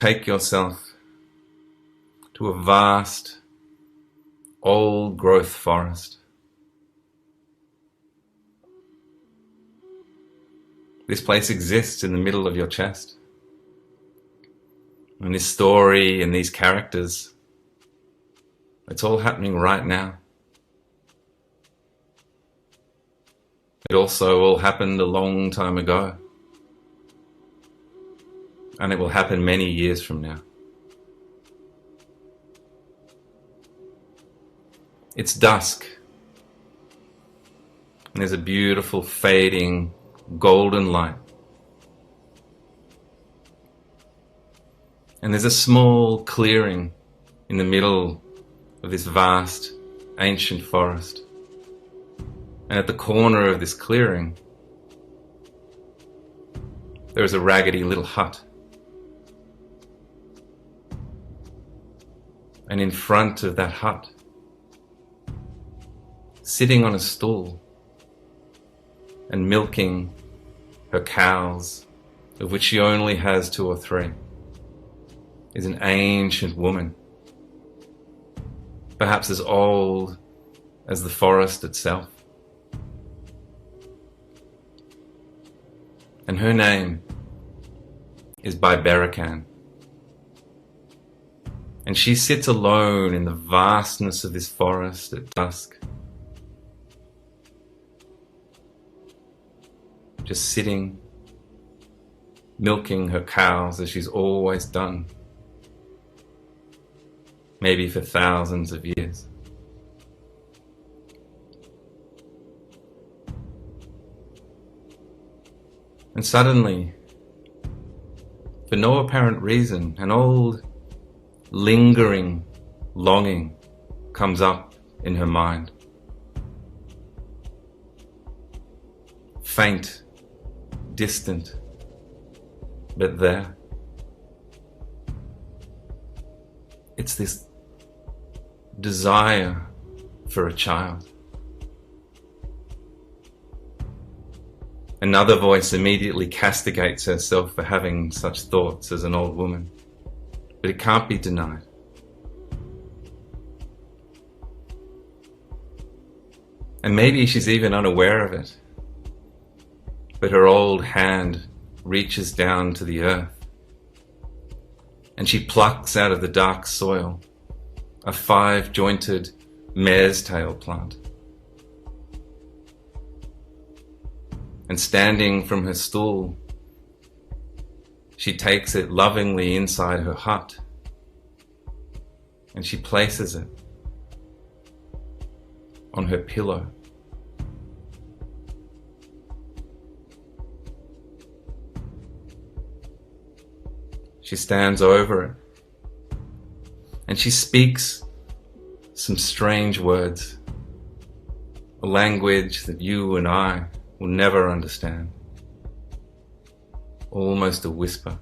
take yourself to a vast, old-growth forest. This place exists in the middle of your chest. And this story and these characters, it's all happening right now. It also all happened a long time ago. And it will happen many years from now. It's dusk. And there's a beautiful fading golden light. And there's a small clearing in the middle of this vast, ancient forest. And at the corner of this clearing, there is a raggedy little hut. And in front of that hut, sitting on a stool and milking her cows, of which she only has 2 or 3, is an ancient woman, perhaps as old as the forest itself. And her name is Packman. And she sits alone in the vastness of this forest at dusk, just sitting, milking her cows as she's always done, maybe for thousands of years. And suddenly, for no apparent reason, an old, lingering longing comes up in her mind. Faint, distant, but there. It's this desire for a child. Another voice immediately castigates herself for having such thoughts as an old woman, but it can't be denied. And maybe she's even unaware of it, but her old hand reaches down to the earth, and she plucks out of the dark soil a 5-jointed mare's tail plant. And standing from her stool, she takes it lovingly inside her hut, and she places it on her pillow. She stands over it, and she speaks some strange words, a language that you and I will never understand, almost a whisper.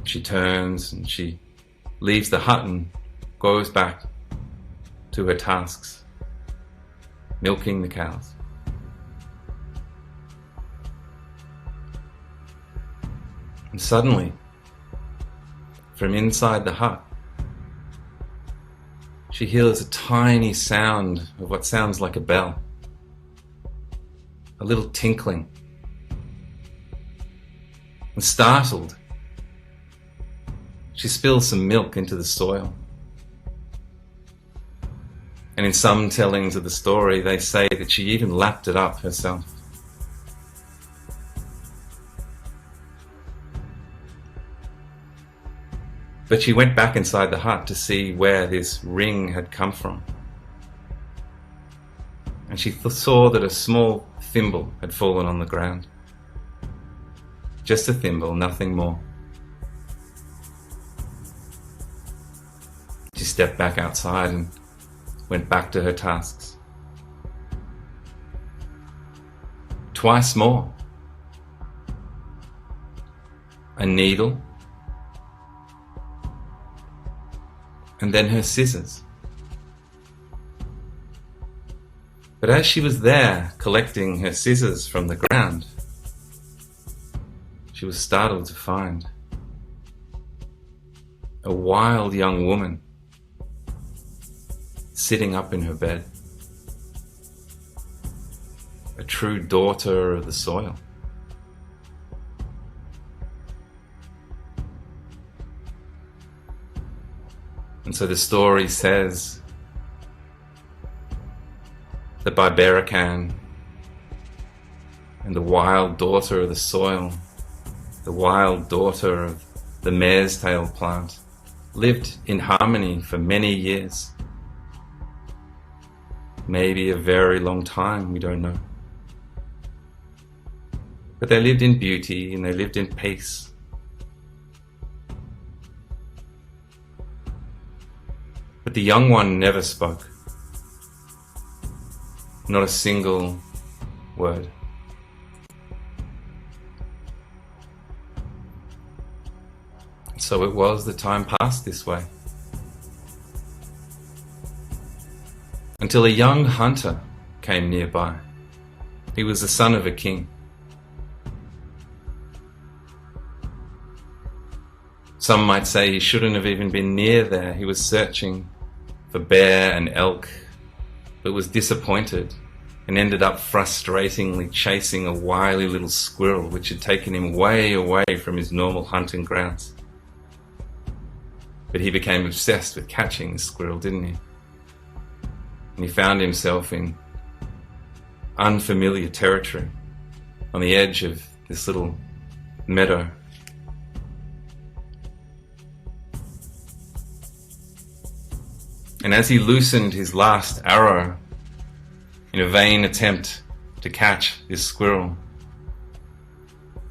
She turns and she leaves the hut and goes back to her tasks, milking the cows. And suddenly, from inside the hut, she hears a tiny sound of what sounds like a bell, a little tinkling. And startled, she spills some milk into the soil. And in some tellings of the story, they say that she even lapped it up herself. But she went back inside the hut to see where this ring had come from. And she saw that a small thimble had fallen on the ground. Just a thimble, nothing more. She stepped back outside and went back to her tasks. Twice more. A needle, and then her scissors. But as she was there collecting her scissors from the ground, she was startled to find a wild young woman sitting up in her bed, a true daughter of the soil. And so the story says that Packman and the wild daughter of the soil, the wild daughter of the mare's tail plant, lived in harmony for many years. Maybe a very long time, we don't know. But they lived in beauty and they lived in peace. But the young one never spoke. Not a single word. So it was that time passed this way. Until a young hunter came nearby. He was the son of a king. Some might say he shouldn't have even been near there. He was searching for bear and elk, but was disappointed and ended up frustratingly chasing a wily little squirrel which had taken him way away from his normal hunting grounds. But he became obsessed with catching the squirrel, didn't he? And he found himself in unfamiliar territory on the edge of this little meadow. And as he loosened his last arrow in a vain attempt to catch this squirrel,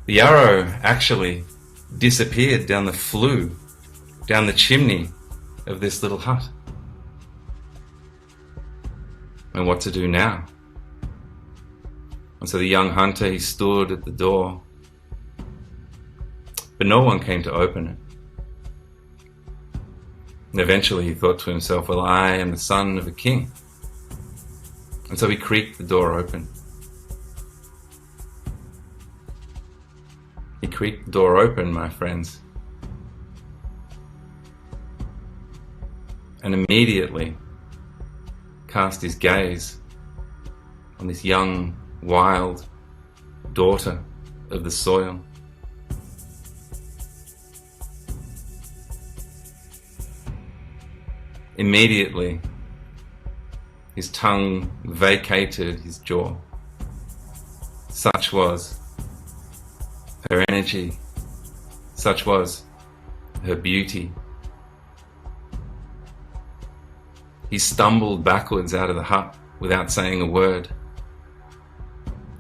the arrow actually disappeared down the flue, down the chimney of this little hut. And what to do now? And so the young hunter, he stood at the door, but no one came to open it. And eventually he thought to himself, well, I am the son of a king. And so he creaked the door open. He creaked the door open, my friends. And immediately cast his gaze on this young, wild daughter of the soil. Immediately, his tongue vacated his jaw. Such was her energy. Such was her beauty. He stumbled backwards out of the hut without saying a word.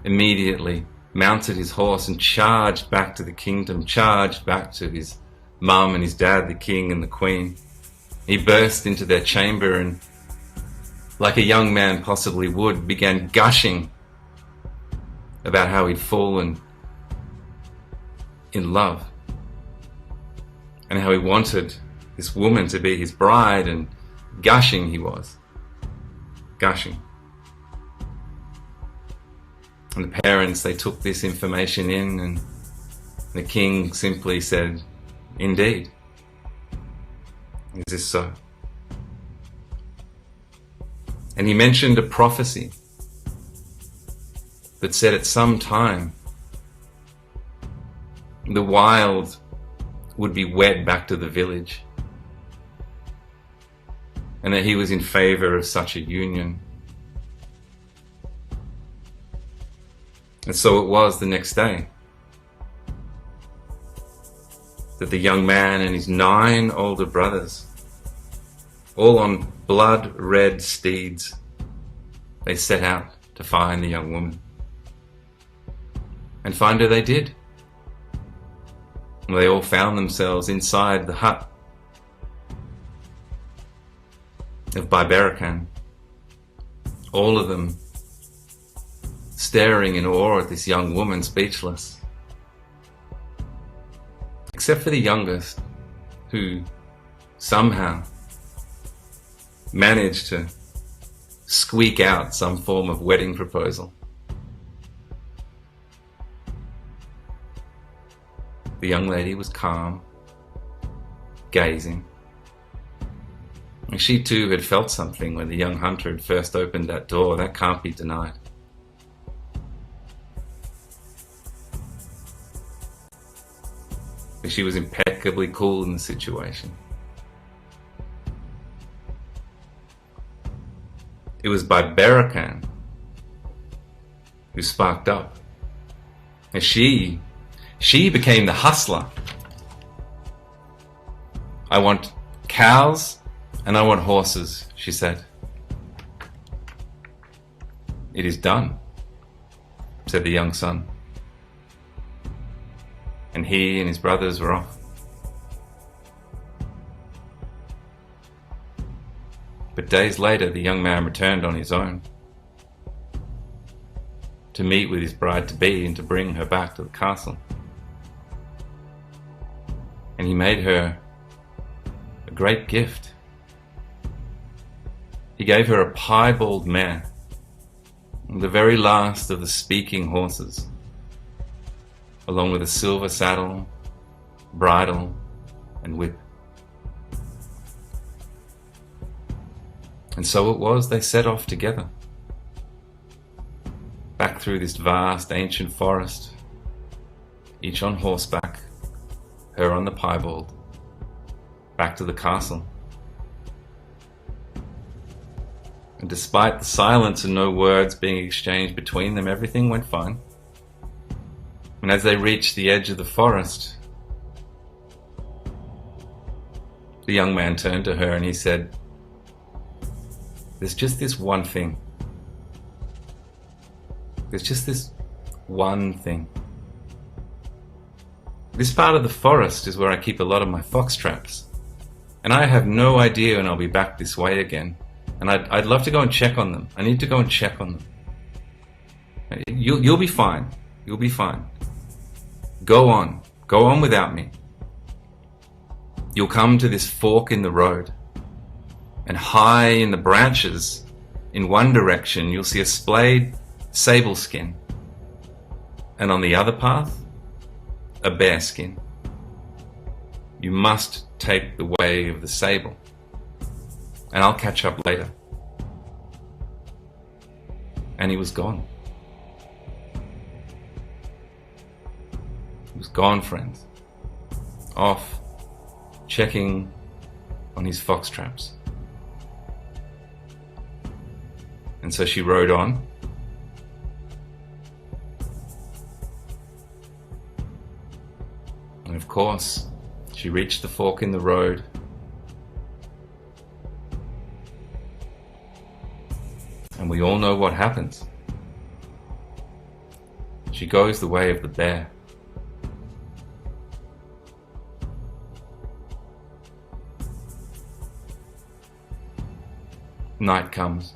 Immediately mounted his horse and charged back to the kingdom, charged back to his mum and his dad, the king and the queen. He burst into their chamber and, like a young man possibly would, began gushing about how he'd fallen in love and how he wanted this woman to be his bride, and gushing he was. Gushing. And the parents, they took this information in, and the king simply said, "Indeed. Is this so?" And he mentioned a prophecy that said at some time the wild would be wed back to the village, and that he was in favor of such a union. And so it was the next day that the young man and his 9 older brothers, all on blood-red steeds, they set out to find the young woman. And find her they did. And they all found themselves inside the hut of Packman, all of them staring in awe at this young woman, speechless. Except for the youngest, who somehow managed to squeak out some form of wedding proposal. The young lady was calm, gazing. And she too had felt something when the young hunter had first opened that door. That can't be denied. But she was impeccably cool in the situation. It was by Packman who sparked up. And she became the hustler. I want cows and I want horses, she said. It is done, said the young son. And he and his brothers were off. But days later, the young man returned on his own to meet with his bride-to-be and to bring her back to the castle. And he made her a great gift. He gave her a piebald mare, the very last of the speaking horses, along with a silver saddle, bridle, and whip. And so it was they set off together, back through this vast ancient forest, each on horseback, her on the piebald, back to the castle. And despite the silence and no words being exchanged between them, everything went fine. And as they reached the edge of the forest, the young man turned to her and he said, "There's just this one thing. There's just this one thing. This part of the forest is where I keep a lot of my fox traps. And I have no idea when I'll be back this way again. And I'd love to go and check on them. I need to go and check on them. You'll be fine. You'll be fine. Go on. Go on without me. You'll come to this fork in the road. And high in the branches, in one direction, you'll see a splayed sable skin. And on the other path, a bear skin. You must take the way of the sable. And I'll catch up later." And he was gone. He was gone, friends. Off, checking on his fox traps. And so she rode on. And of course, she reached the fork in the road. And we all know what happens. She goes the way of the bear. Night comes.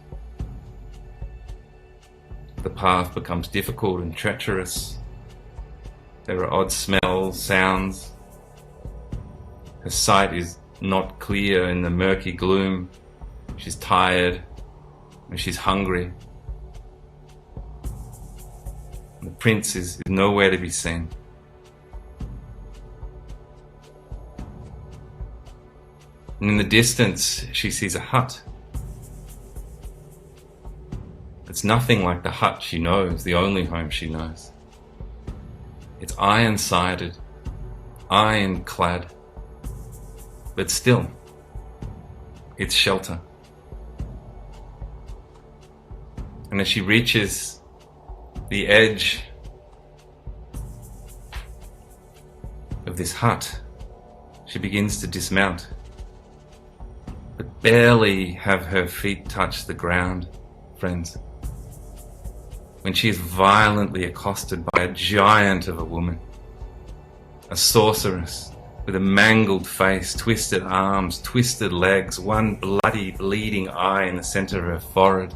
The path becomes difficult and treacherous. There are odd smells, sounds. Her sight is not clear in the murky gloom. She's tired and she's hungry. And the prince is nowhere to be seen. And in the distance, she sees a hut. It's nothing like the hut she knows, the only home she knows. It's iron-sided, iron-clad, but still, it's shelter. And as she reaches the edge of this hut, she begins to dismount. But barely have her feet touched the ground, friends, when she is violently accosted by a giant of a woman, a sorceress with a mangled face, twisted arms, twisted legs, one bloody, bleeding eye in the center of her forehead.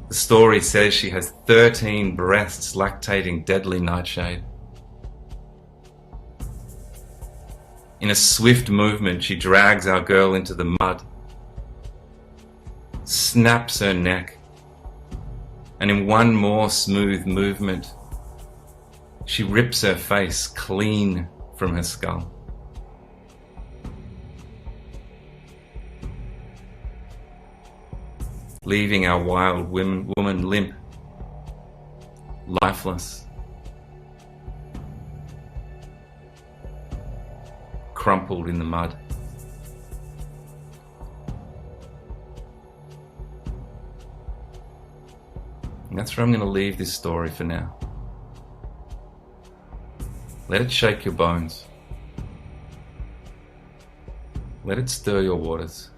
The story says she has 13 breasts lactating deadly nightshade. In a swift movement, she drags our girl into the mud, snaps her neck, and in one more smooth movement, She rips her face clean from her skull. Leaving our wild woman limp, lifeless, crumpled in the mud. And that's where I'm going to leave this story for now. Let it shake your bones. Let it stir your waters.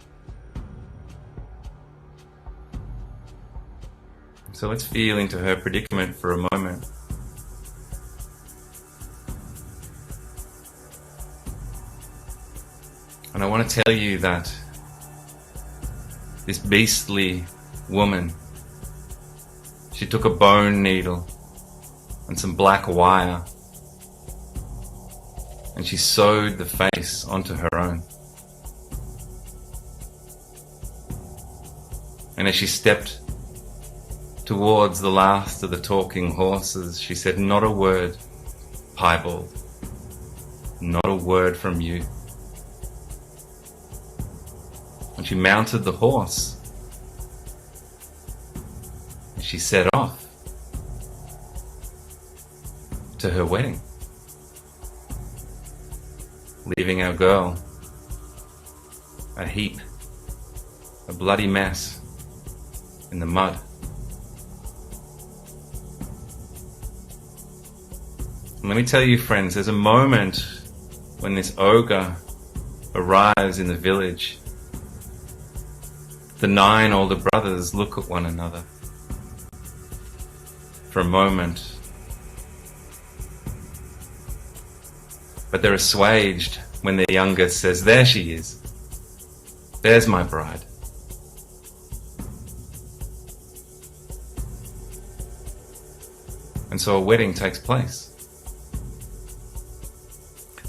So let's feel into her predicament for a moment. And I want to tell you that this beastly woman, she took a bone needle and some black wire and she sewed the face onto her own. And as she stepped towards the last of the talking horses, she said, "Not a word, piebald. Not a word from you." And she mounted the horse. And she set off to her wedding, leaving our girl a heap, a bloody mess in the mud. And let me tell you, friends, there's a moment when this ogre arrives in the village. The 9 older brothers look at one another for a moment, but they're assuaged when their youngest says, "There she is. There's my bride." And so a wedding takes place.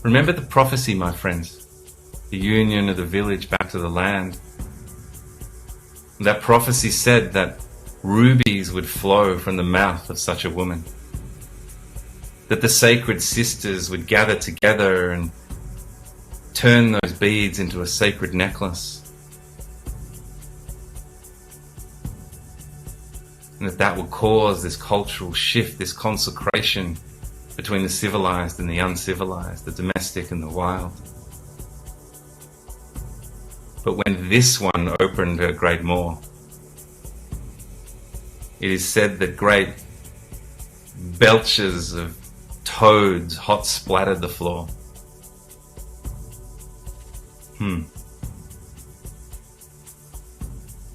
Remember the prophecy, my friends, the union of the village back to the land. That prophecy said that rubies would flow from the mouth of such a woman, that the sacred sisters would gather together and turn those beads into a sacred necklace, and that would cause this cultural shift, this consecration between the civilized and the uncivilized, the domestic and the wild. But when this one opened her great maw, it is said that great belches of toads hot splattered the floor.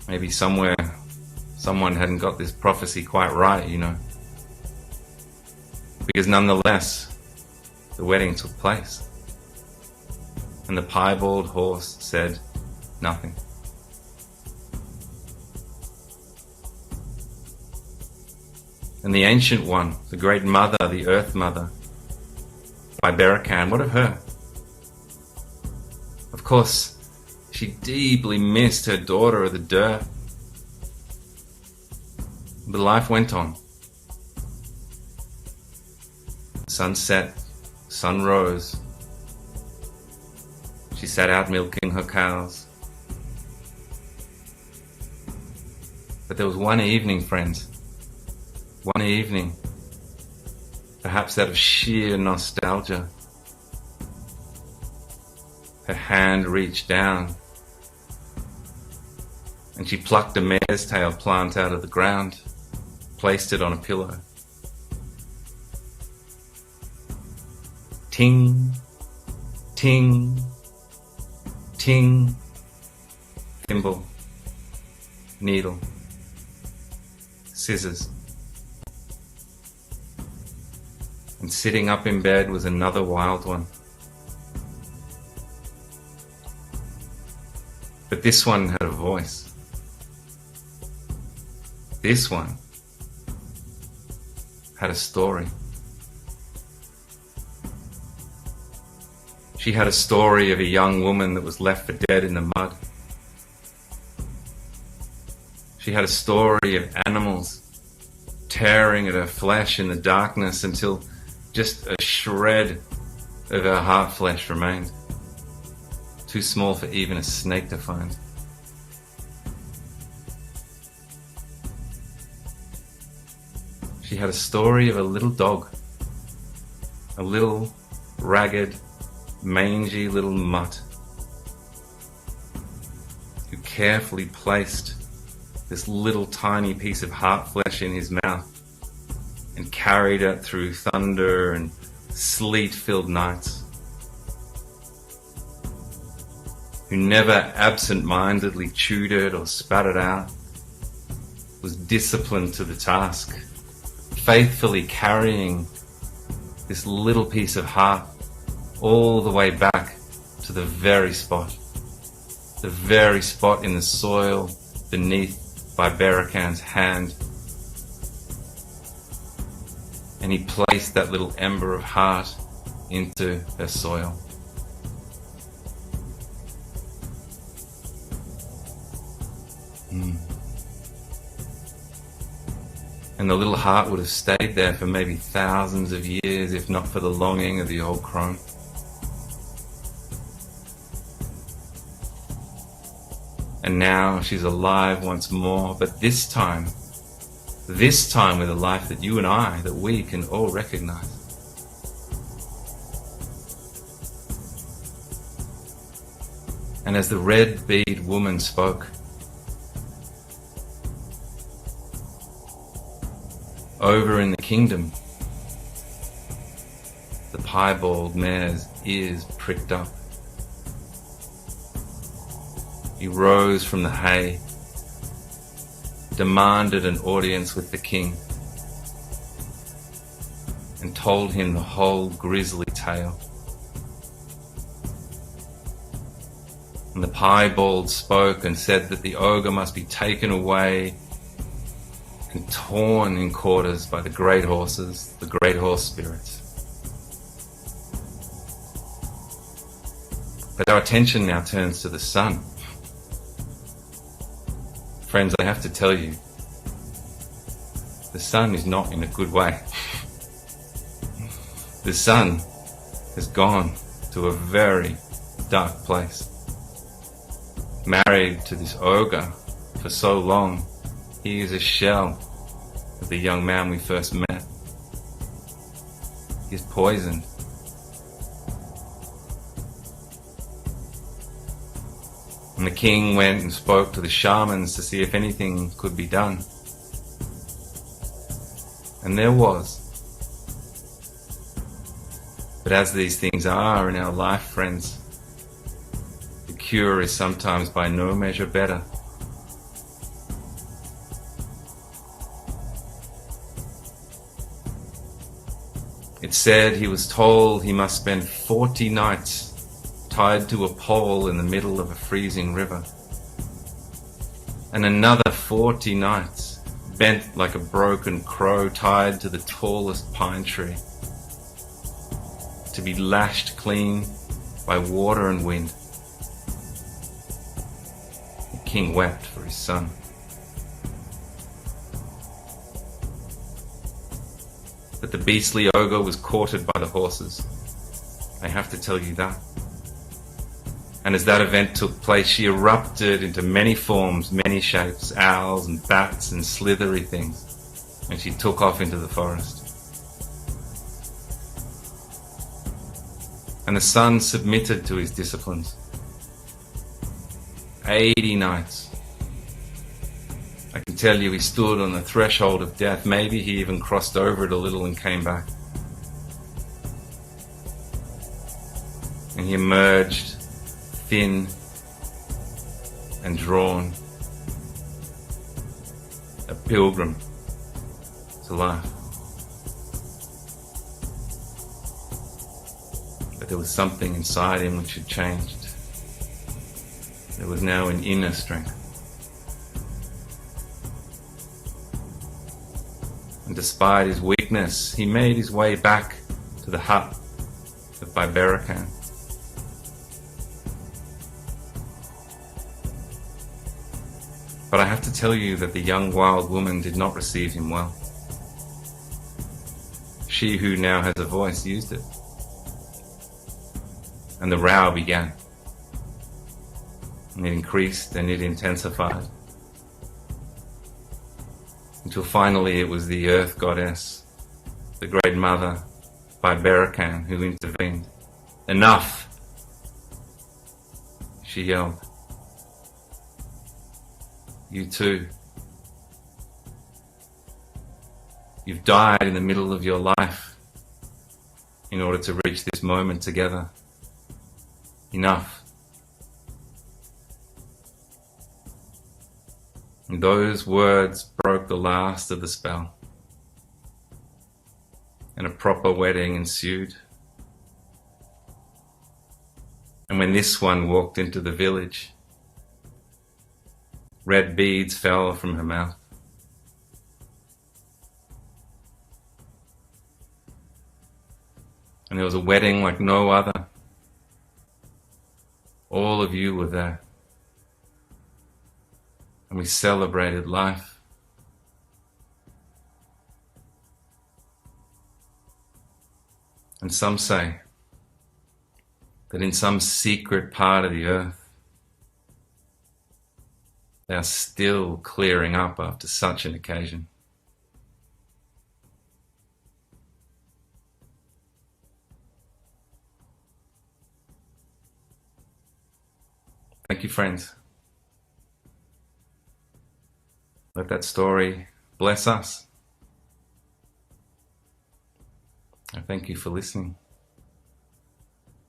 Maybe somewhere someone hadn't got this prophecy quite right, you know. Because nonetheless, the wedding took place. And the piebald horse said nothing. And the ancient one, the great mother, the earth mother, Siberia, what of her? Of course, she deeply missed her daughter of the dirt. But life went on. Sun set, sun rose. She sat out milking her cows. But there was one evening, friends, one evening, perhaps out of sheer nostalgia, her hand reached down and she plucked a mare's tail plant out of the ground, placed it on a pillow. Ting, ting, ting, thimble, needle, scissors. And sitting up in bed was another wild one. But this one had a voice. This one had a story. She had a story of a young woman that was left for dead in the mud. She had a story of animals tearing at her flesh in the darkness until Just a shred of her heart flesh remained, too small for even a snake to find. She had a story of a little dog, a little ragged, mangy little mutt, who carefully placed this little tiny piece of heart flesh in his mouth and carried it through thunder and sleet-filled nights, who never absent-mindedly chewed it or spat it out, was disciplined to the task, faithfully carrying this little piece of heart all the way back to the very spot in the soil beneath Barbarican's hand. And he placed that little ember of heart into her soil. And the little heart would have stayed there for maybe thousands of years, if not for the longing of the old crone. And now she's alive once more, but this time with a life that you and I, that we can all recognize. And as the Red Bead Woman spoke, over in the kingdom, the piebald mare's ears pricked up. He rose from the hay, demanded an audience with the king, and told him the whole grisly tale. And the piebald spoke and said that the ogre must be taken away and torn in quarters by the great horses, the great horse spirits. But our attention now turns to the sun. Friends, I have to tell you, the sun is not in a good way. The sun has gone to a very dark place. Married to this ogre for so long, he is a shell of the young man we first met. He is poisoned. And the king went and spoke to the shamans to see if anything could be done. And there was. But as these things are in our life, friends, the cure is sometimes by no measure better. It said he was told he must spend 40 nights tied to a pole in the middle of a freezing river, and another 40 nights bent like a broken crow tied to the tallest pine tree, to be lashed clean by water and wind. The king wept for his son. But the beastly ogre was courted by the horses. I have to tell you that. And as that event took place, she erupted into many forms, many shapes, owls and bats and slithery things, and she took off into the forest. And the son submitted to his disciplines. 80 nights. I can tell you he stood on the threshold of death. Maybe he even crossed over it a little and came back. And he emerged thin and drawn, a pilgrim to life. But there was something inside him which had changed. There was now an inner strength. And despite his weakness, he made his way back to the hut of Barbarican. But I have to tell you that the young wild woman did not receive him well. she who now has a voice used it. And the row began. And it increased and it intensified. Until finally it was the Earth Goddess, the Great Mother, by Packman, who intervened. Enough! She yelled. You too. You've died in the middle of your life in order to reach this moment together. Enough. And those words broke the last of the spell. And a proper wedding ensued. And when this one walked into the village, red beads fell from her mouth. And there was a wedding like no other. All of you were there. And we celebrated life. And some say that in some secret part of the earth, they are still clearing up after such an occasion. Thank you, friends. Let that story bless us. I thank you for listening.